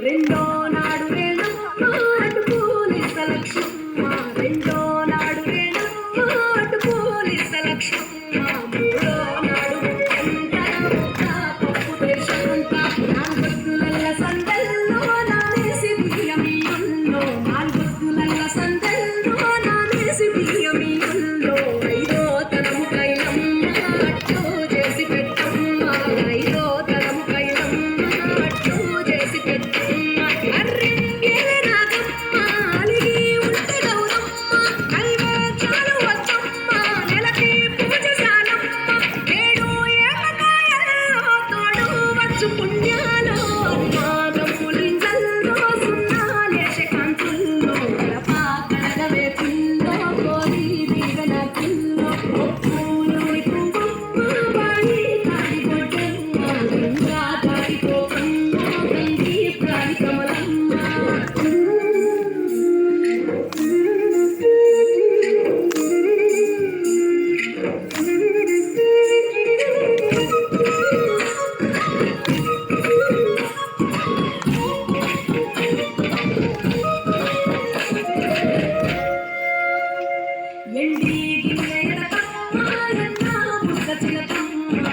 రెండో నాడు వేణు అటు పోలీస లక్ష్మమ్మ రెండో నాడు వేణు అటు పోలీస లక్ష్మమ్మ మూడో నాడు పప్పు దేశంత నాలుగొద్దులల్ల సందల్లో నానేసి బియ్యమియుల్లో నాలుగొద్దులల్ల సందల్లో నానేసి బియ్యమియుల్లో ఐదో తనము కైలమ్మ అట్టు చేసి పెట్టమ్మ ఐదో తనము కైలమ్మ అట్టు చేసి పెట్టమ్మ ఎండి గిన్నె ఎడకమ్మ ఎన్నా బుగ్గ చిలకమ్మ